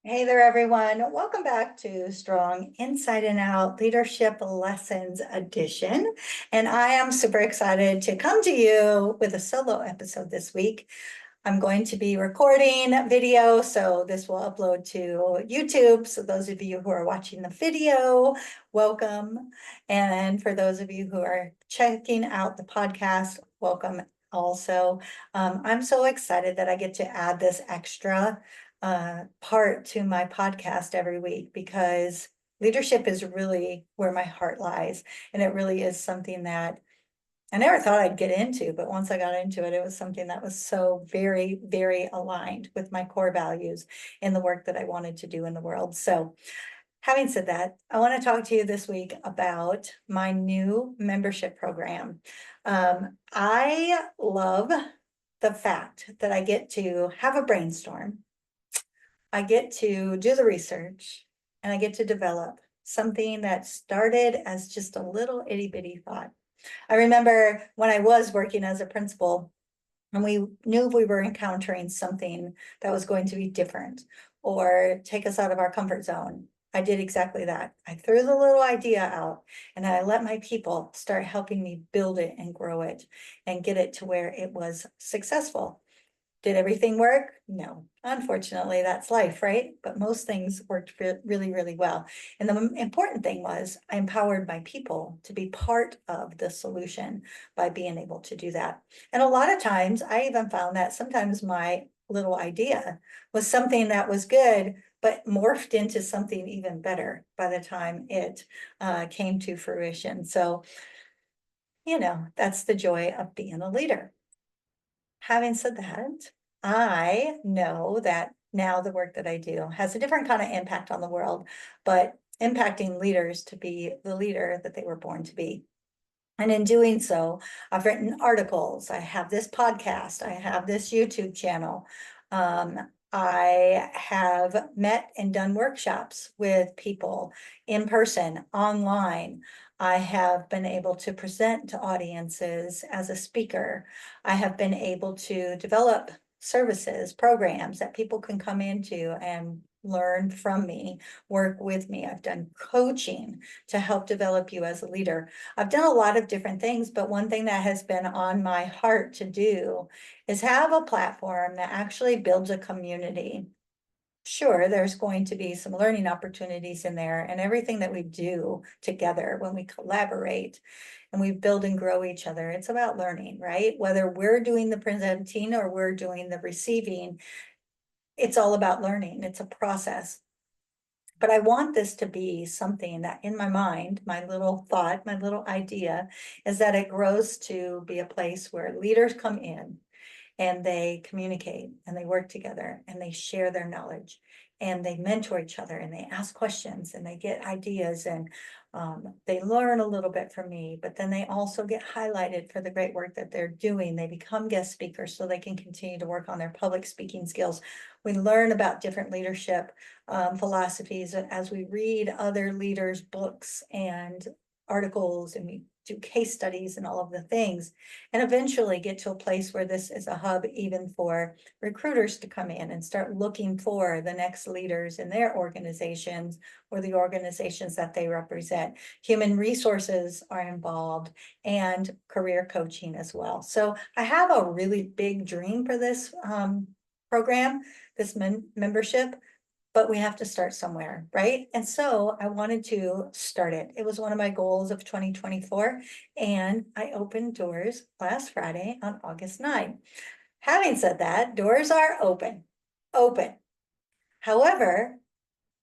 Hey there, everyone. Welcome back to Strong Inside and Out Leadership Lessons Edition. And I am super excited to come to you with a solo episode this week. I'm going to be recording video, so this will upload to YouTube. So those of you who are watching the video, welcome. And for those of you who are checking out the podcast, welcome also. I'm so excited that I get to add this extra part to my podcast every week because leadership is really where my heart lies. And it really is something that I never thought I'd get into, but once I got into it, it was something that was so very, very aligned with my core values in the work that I wanted to do in the world. So having said that, I want to talk to you this week about my new membership program. I love the fact that I get to have a brainstorm. I get to do the research and I get to develop something that started as just a little itty bitty thought. I remember when I was working as a principal and we knew we were encountering something that was going to be different or take us out of our comfort zone. I did exactly that. I threw the little idea out and I let my people start helping me build it and grow it and get it to where it was successful. Did everything work? No. Unfortunately, that's life, right? But most things worked really, really well. And the important thing was I empowered my people to be part of the solution by being able to do that. And a lot of times I even found that sometimes my little idea was something that was good, but morphed into something even better by the time it came to fruition. So, that's the joy of being a leader. Having said that, I know that now the work that I do has a different kind of impact on the world, but impacting leaders to be the leader that they were born to be. And in doing so, I've written articles, I have this podcast, I have this YouTube channel. I have met and done workshops with people in person, online. I have been able to present to audiences as a speaker. I have been able to develop services, programs that people can come into and learn from me, work with me. I've done coaching to help develop you as a leader. I've done a lot of different things, but one thing that has been on my heart to do is have a platform that actually builds a community. Sure, there's going to be some learning opportunities in there, and everything that we do together when we collaborate and we build and grow each other, it's about learning, right? Whether we're doing the presenting or we're doing the receiving, it's all about learning. It's a process. But I want this to be something that in my mind, my little thought, my little idea is that it grows to be a place where leaders come in and they communicate and they work together and they share their knowledge and they mentor each other and they ask questions and they get ideas and they learn a little bit from me, but then they also get highlighted for the great work that they're doing. They become guest speakers so they can continue to work on their public speaking skills. We learn about different leadership philosophies as we read other leaders' books and articles, and we do case studies and all of the things, and eventually get to a place where this is a hub even for recruiters to come in and start looking for the next leaders in their organizations or the organizations that they represent. Human resources are involved and career coaching as well. So I have a really big dream for this program, this membership, but we have to start somewhere, right? And so I wanted to start it. It was one of my goals of 2024, and I opened doors last Friday on August 9. Having said that, doors are open. However,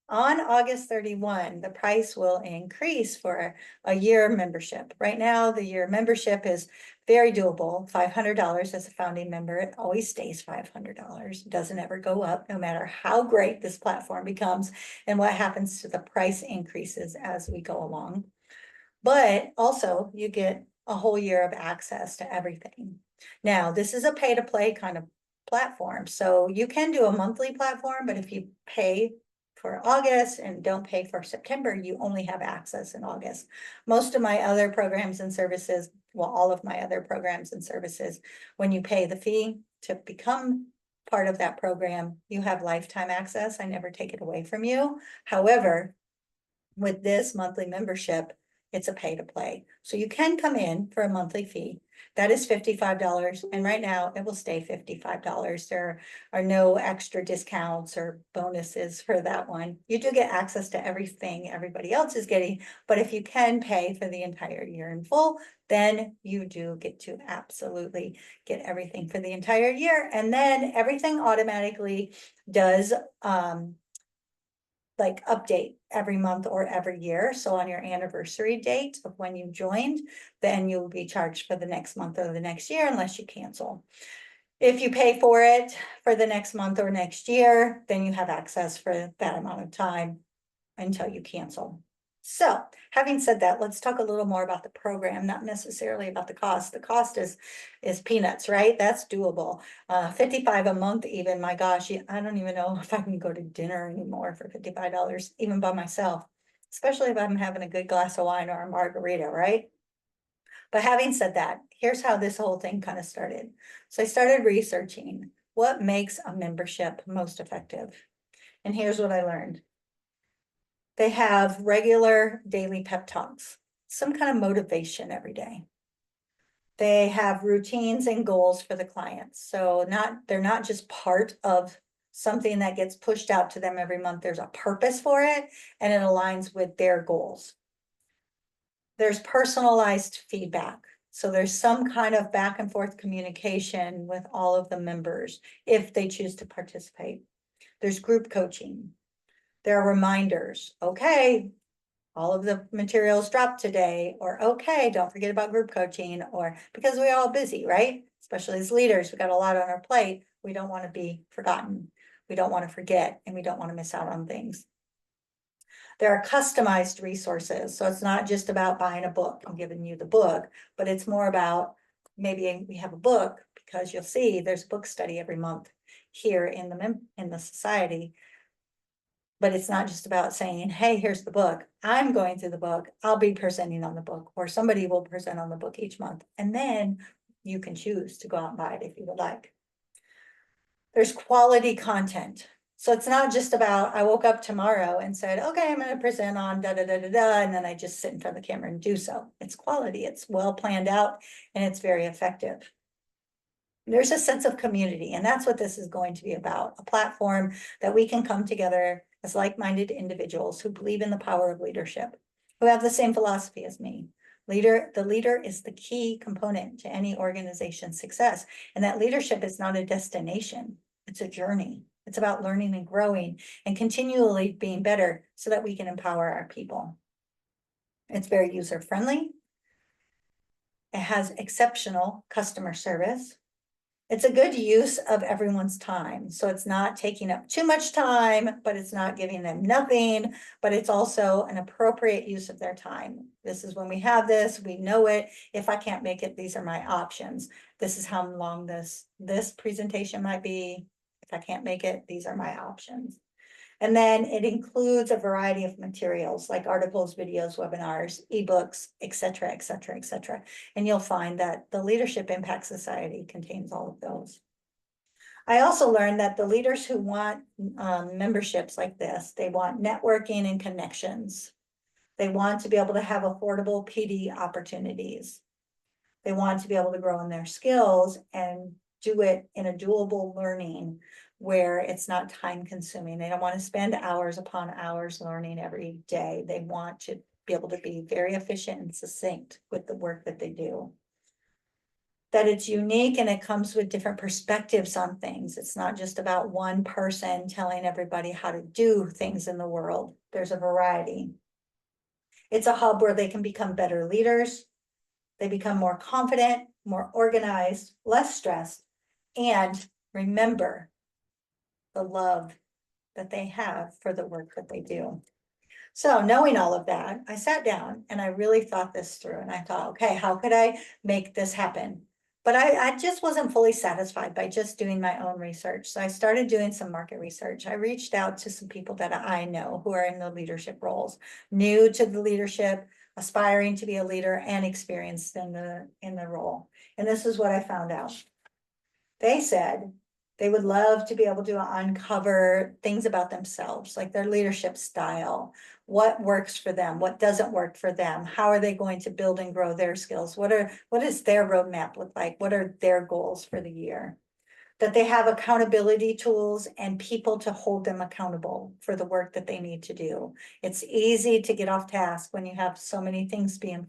on August 31, the price will increase for a year membership. Right now, the year membership is very doable, $500 as a founding member. It always stays $500. It doesn't ever go up, no matter how great this platform becomes and what happens to the price increases as we go along. But also, you get a whole year of access to everything. Now, this is a pay-to-play kind of platform, so you can do a monthly platform, but if you pay for August and don't pay for September, you only have access in August. Most of my other programs and services, well, all of my other programs and services, when you pay the fee to become part of that program, you have lifetime access. I never take it away from you. However, with this monthly membership, it's a pay to play. So you can come in for a monthly fee. That is $55. And right now it will stay $55. There are no extra discounts or bonuses for that one. You do get access to everything everybody else is getting, but if you can pay for the entire year in full, then you do get to absolutely get everything for the entire year. And then everything automatically does, like update every month or every year. So on your anniversary date of when you joined, then you'll be charged for the next month or the next year unless you cancel. If you pay for it for the next month or next year, then you have access for that amount of time until you cancel. So having said that, let's talk a little more about the program, not necessarily about the cost. The cost is peanuts, right? That's doable. 55 a month even, my gosh, I don't even know if I can go to dinner anymore for $55, even by myself, especially if I'm having a good glass of wine or a margarita, right? But having said that, here's how this whole thing kind of started. So I started researching what makes a membership most effective. And here's what I learned. They have regular daily pep talks, some kind of motivation every day. They have routines and goals for the clients. So they're not just part of something that gets pushed out to them every month. There's a purpose for it and it aligns with their goals. There's personalized feedback. So there's some kind of back and forth communication with all of the members if they choose to participate. There's group coaching. There are reminders. Okay, all of the materials dropped today, or okay, don't forget about group coaching, or because we're all busy, right? Especially as leaders, we got a lot on our plate. We don't want to be forgotten. We don't want to forget, and we don't want to miss out on things. There are customized resources. So it's not just about buying a book and giving you the book, but it's more about maybe we have a book because you'll see there's book study every month here in the society. But it's not just about saying, hey, here's the book. I'm going through the book. I'll be presenting on the book, or somebody will present on the book each month. And then you can choose to go out and buy it if you would like. There's quality content. So it's not just about, I woke up tomorrow and said, okay, I'm going to present on da, da, da, da, da, and then I just sit in front of the camera and do so. It's quality, it's well planned out, and it's very effective. There's a sense of community, and that's what this is going to be about, a platform that we can come together as like-minded individuals who believe in the power of leadership, who have the same philosophy as me. The leader is the key component to any organization's success, and that leadership is not a destination, it's a journey. It's about learning and growing and continually being better so that we can empower our people. It's very user-friendly. It has exceptional customer service. It's a good use of everyone's time. So it's not taking up too much time, but it's not giving them nothing, but it's also an appropriate use of their time. This is when we have this, we know it. If I can't make it, these are my options. This is how long this presentation might be. If I can't make it, these are my options. And then it includes a variety of materials like articles, videos, webinars, ebooks, et cetera, et cetera, et cetera. And you'll find that the Leadership Impact Society contains all of those. I also learned that the leaders who want memberships like this, they want networking and connections. They want to be able to have affordable PD opportunities. They want to be able to grow in their skills and do it in a doable learning where it's not time consuming. They don't want to spend hours upon hours learning every day. They want to be able to be very efficient and succinct with the work that they do. That it's unique and it comes with different perspectives on things. It's not just about one person telling everybody how to do things in the world. There's a variety. It's a hub where they can become better leaders. They become more confident, more organized, less stressed, and remember the love that they have for the work that they do. So knowing all of that, I sat down and I really thought this through and I thought, okay, how could I make this happen? But I just wasn't fully satisfied by just doing my own research. So I started doing some market research. I reached out to some people that I know who are in the leadership roles, new to the leadership, aspiring to be a leader, and experienced in the role. And this is what I found out. They said They would love to be able to uncover things about themselves, like their leadership style, what works for them, what doesn't work for them, how are they going to build and grow their skills, what does their roadmap look like, what are their goals for the year. That they have accountability tools and people to hold them accountable for the work that they need to do. It's easy to get off task when you have so many things being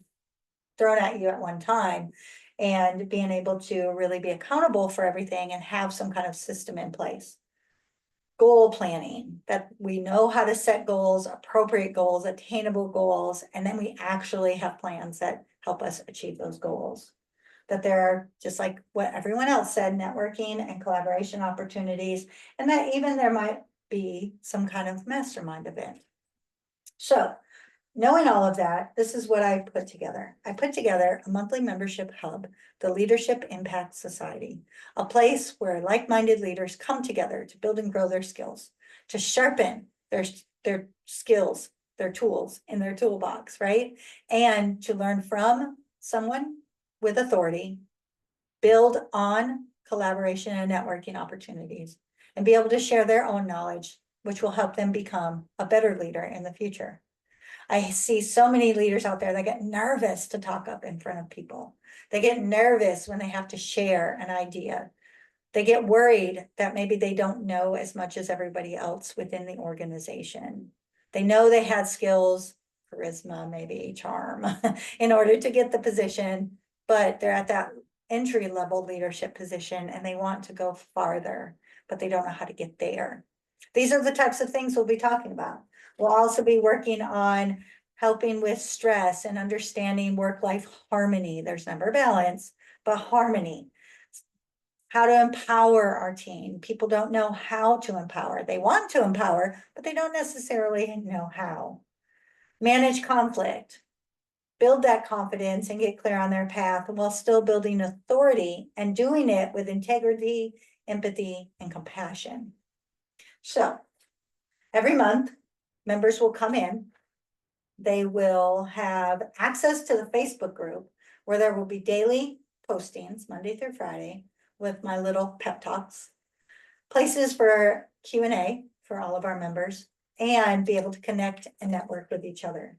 thrown at you at one time. And being able to really be accountable for everything and have some kind of system in place. Goal planning, that we know how to set goals, appropriate goals, attainable goals, and then we actually have plans that help us achieve those goals. That there are, just like what everyone else said, networking and collaboration opportunities, and that even there might be some kind of mastermind event. So, knowing all of that, this is what I put together. I put together a monthly membership hub, the Leadership Impact Society, a place where like-minded leaders come together to build and grow their skills, to sharpen their skills, their tools in their toolbox, right? And to learn from someone with authority, build on collaboration and networking opportunities, and be able to share their own knowledge, which will help them become a better leader in the future. I see so many leaders out there that get nervous to talk up in front of people. They get nervous when they have to share an idea. They get worried that maybe they don't know as much as everybody else within the organization. They know they had skills, charisma, maybe charm, in order to get the position, but they're at that entry level leadership position and they want to go farther, but they don't know how to get there. These are the types of things we'll be talking about. We'll also be working on helping with stress and understanding work-life harmony. There's never balance, but harmony. How to empower our team. People don't know how to empower. They want to empower, but they don't necessarily know how. Manage conflict. Build that confidence and get clear on their path while still building authority and doing it with integrity, empathy, and compassion. So every month, members will come in. They will have access to the Facebook group where there will be daily postings, Monday through Friday, with my little pep talks, places for Q&A for all of our members, and be able to connect and network with each other.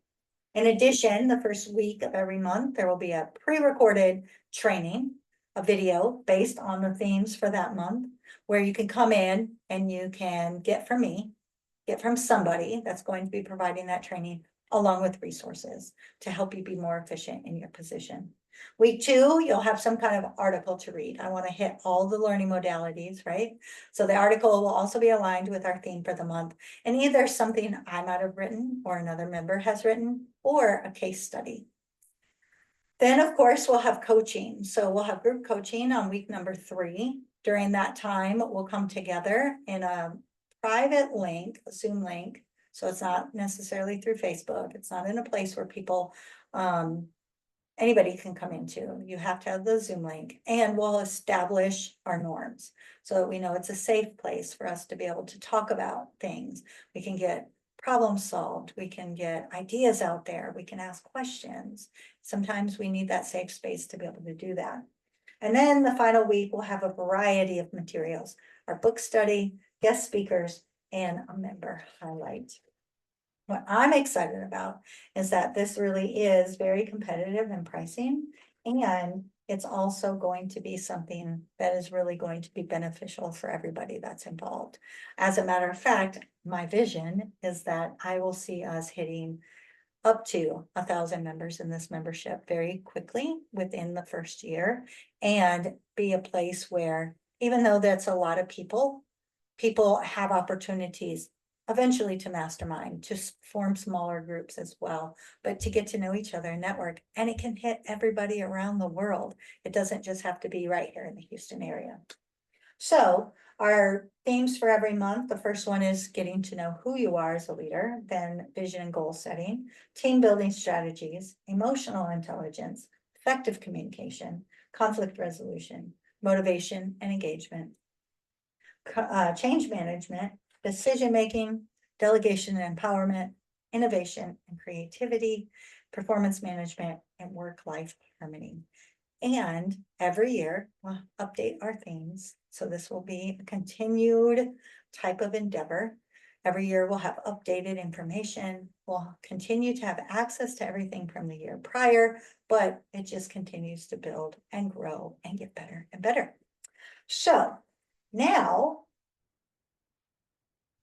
In addition, the first week of every month, there will be a pre-recorded training, a video based on the themes for that month, where you can come in and you can get from me, get from somebody that's going to be providing that training, along with resources to help you be more efficient in your position. Week 2, you'll have some kind of article to read. I want to hit all the learning modalities, right? So the article will also be aligned with our theme for the month, and either something I might have written or another member has written, or a case study. Then, of course, we'll have coaching. So we'll have group coaching on week number 3. During that time, we'll come together in a private link, a Zoom link. So it's not necessarily through Facebook. It's not in a place where people, anybody can come into. You have to have the Zoom link, and we'll establish our norms so that we know it's a safe place for us to be able to talk about things. We can get problems solved. We can get ideas out there. We can ask questions. Sometimes we need that safe space to be able to do that. And then the final week, we'll have a variety of materials, our book study, guest speakers, and a member highlight. What I'm excited about is that this really is very competitive in pricing, and it's also going to be something that is really going to be beneficial for everybody that's involved. As a matter of fact, my vision is that I will see us hitting up to 1,000 members in this membership very quickly within the first year, and be a place where, even though that's a lot of people have opportunities eventually to mastermind, to form smaller groups as well, but to get to know each other and network. And it can hit everybody around the world. It doesn't just have to be right here in the Houston area. So our themes for every month, the first one is getting to know who you are as a leader, then vision and goal setting, team building strategies, emotional intelligence, effective communication, conflict resolution, motivation and engagement, change management, decision-making, delegation and empowerment, innovation and creativity, performance management, and work-life harmony. And every year, we'll update our themes So this will be a continued type of endeavor. Every year we'll have updated information. We'll continue to have access to everything from the year prior, but it just continues to build and grow and get better and better. So now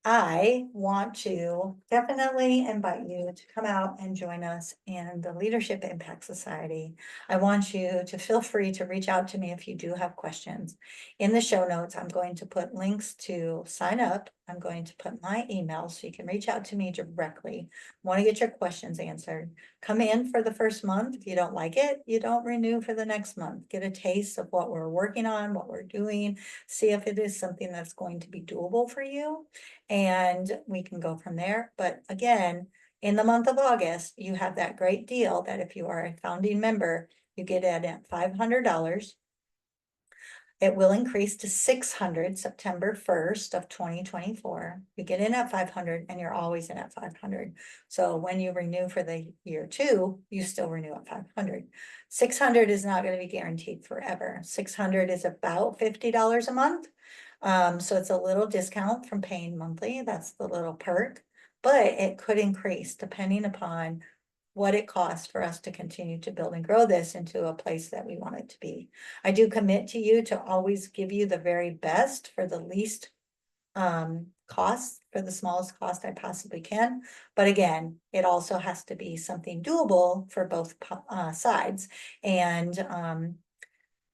I want to definitely invite you to come out and join us in the Leadership Impact Society. I want you to feel free to reach out to me if you do have questions. In the show notes, I'm going to put links to sign up. I'm going to put my email so you can reach out to me directly. Want to get your questions answered. Come in for the first month. If you don't like it, you don't renew for the next month. Get a taste of what we're working on, what we're doing, see if it is something that's going to be doable for you. And we can go from there. But again, in the month of August, you have that great deal that if you are a founding member, you get it at $500. It will increase to 600 September 1st of 2024. You get in at 500 and you're always in at 500. So when you renew for the year 2, you still renew at 500. 600 is not going to be guaranteed forever. 600 is about $50 a month. So it's a little discount from paying monthly. That's the little perk, but it could increase depending upon what it costs for us to continue to build and grow this into a place that we want it to be. I do commit to you to always give you the very best for the least cost, for the smallest cost I possibly can. But again, it also has to be something doable for both sides, and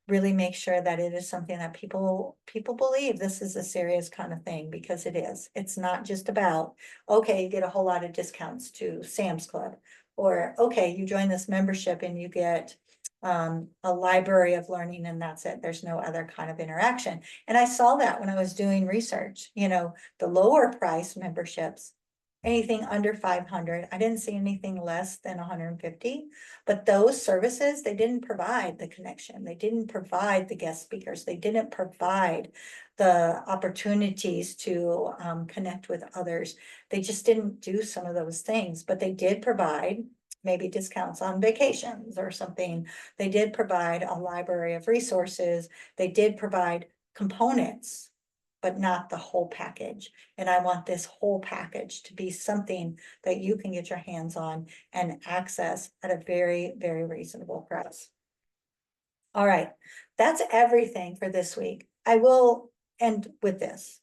really make sure that it is something that people believe this is a serious kind of thing, because it is. It's not just about, okay, you get a whole lot of discounts to Sam's Club, or okay, you join this membership and you get a library of learning and that's it. There's no other kind of interaction. And I saw that when I was doing research, the lower price memberships, anything under 500. I didn't see anything less than 150, but those services, they didn't provide the connection. They didn't provide the guest speakers. They didn't provide the opportunities to connect with others. They just didn't do some of those things, but they did provide maybe discounts on vacations or something. They did provide a library of resources. They did provide components, but not the whole package. And I want this whole package to be something that you can get your hands on and access at a very, very reasonable price. All right, that's everything for this week. I will end with this.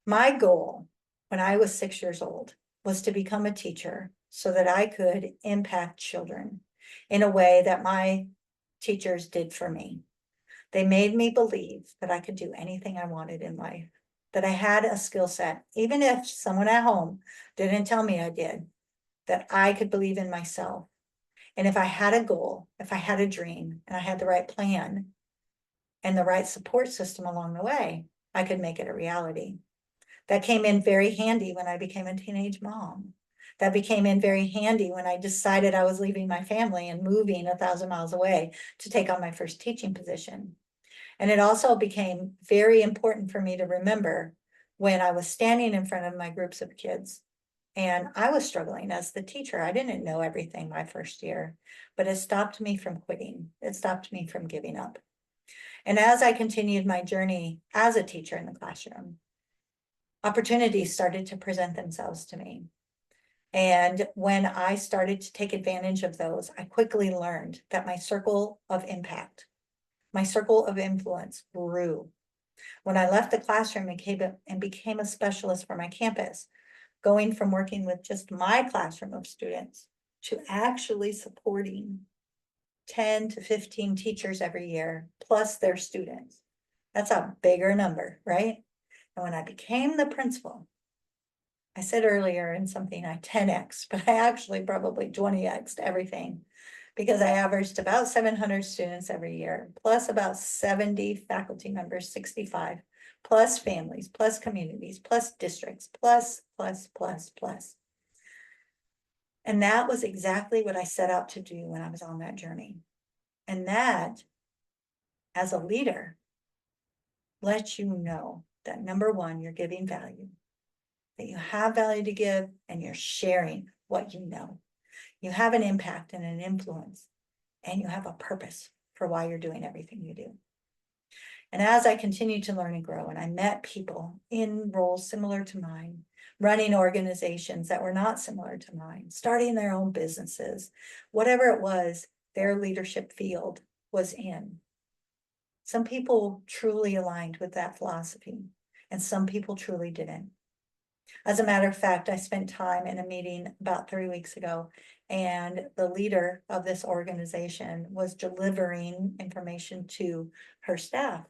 My goal when I was 6 years old was to become a teacher so that I could impact children in a way that my teachers did for me. They made me believe that I could do anything I wanted in life, that I had a skill set, even if someone at home didn't tell me I did, that I could believe in myself. And if I had a goal, if I had a dream, and I had the right plan and the right support system along the way, I could make it a reality. That came in very handy when I became a teenage mom. That became in very handy when I decided I was leaving my family and moving 1,000 miles away to take on my first teaching position. And it also became very important for me to remember when I was standing in front of my groups of kids and I was struggling as the teacher. I didn't know everything my first year, but it stopped me from quitting. It stopped me from giving up. And as I continued my journey as a teacher in the classroom, opportunities started to present themselves to me. And when I started to take advantage of those, I quickly learned that my circle of impact, my circle of influence grew. When I left the classroom and became a specialist for my campus, going from working with just my classroom of students to actually supporting 10 to 15 teachers every year, plus their students. That's a bigger number, right? And when I became the principal, I said earlier in something I 10x, but I actually probably 20x'd everything, because I averaged about 700 students every year, plus about 70 faculty members, 65, plus families, plus communities, plus districts, plus. And that was exactly what I set out to do when I was on that journey. And that, as a leader, lets you know that number one, you're giving value, that you have value to give, and you're sharing what you know. You have an impact and an influence, and you have a purpose for why you're doing everything you do. And as I continued to learn and grow, and I met people in roles similar to mine, running organizations that were not similar to mine, starting their own businesses, whatever it was, their leadership field was in. Some people truly aligned with that philosophy, and some people truly didn't. As a matter of fact, I spent time in a meeting about 3 weeks ago, and the leader of this organization was delivering information to her staff.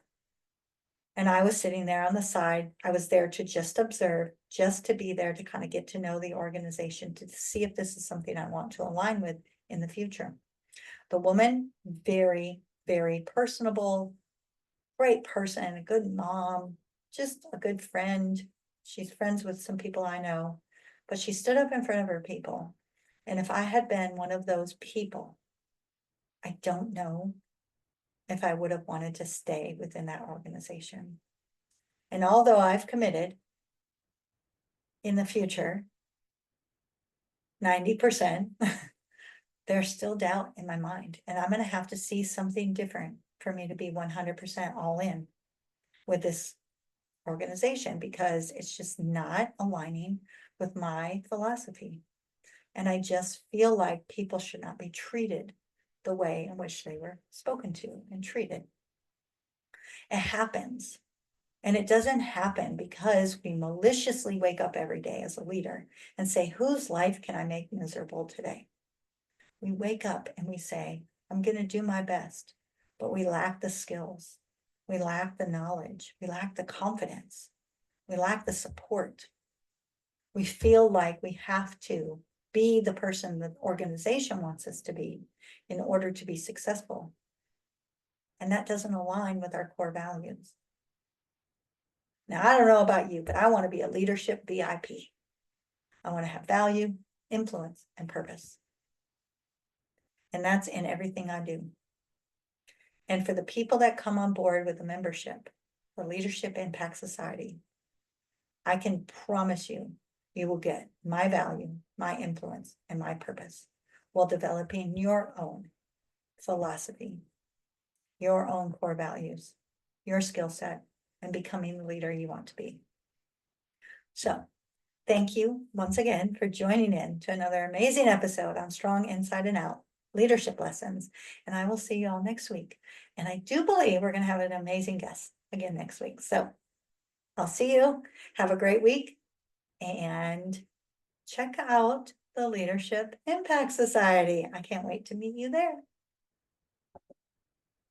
And I was sitting there on the side. I was there to just observe, just to be there to kind of get to know the organization, to see if this is something I want to align with in the future. The woman, very, very personable, great person, a good mom, just a good friend. She's friends with some people I know, but she stood up in front of her people. And if I had been one of those people, I don't know if I would have wanted to stay within that organization. And although I've committed in the future 90%, there's still doubt in my mind. And I'm going to have to see something different for me to be 100% all in with this organization, because it's just not aligning with my philosophy. And I just feel like people should not be treated the way in which they were spoken to and treated. It happens. And it doesn't happen because we maliciously wake up every day as a leader and say, whose life can I make miserable today? We wake up and we say, I'm going to do my best, but we lack the skills. We lack the knowledge. We lack the confidence. We lack the support. We feel like we have to be the person the organization wants us to be in order to be successful. And that doesn't align with our core values. Now, I don't know about you, but I want to be a leadership VIP. I want to have value, influence, and purpose. And that's in everything I do. And for the people that come on board with the membership for Leadership Impact Society, I can promise you, you will get my value, my influence, and my purpose while developing your own philosophy, your own core values, your skill set, and becoming the leader you want to be. So thank you once again for joining in to another amazing episode on Strong Inside and Out Leadership Lessons. And I will see you all next week. And I do believe we're going to have an amazing guest again next week. So I'll see you. Have a great week and check out the Leadership Impact Society. I can't wait to meet you there.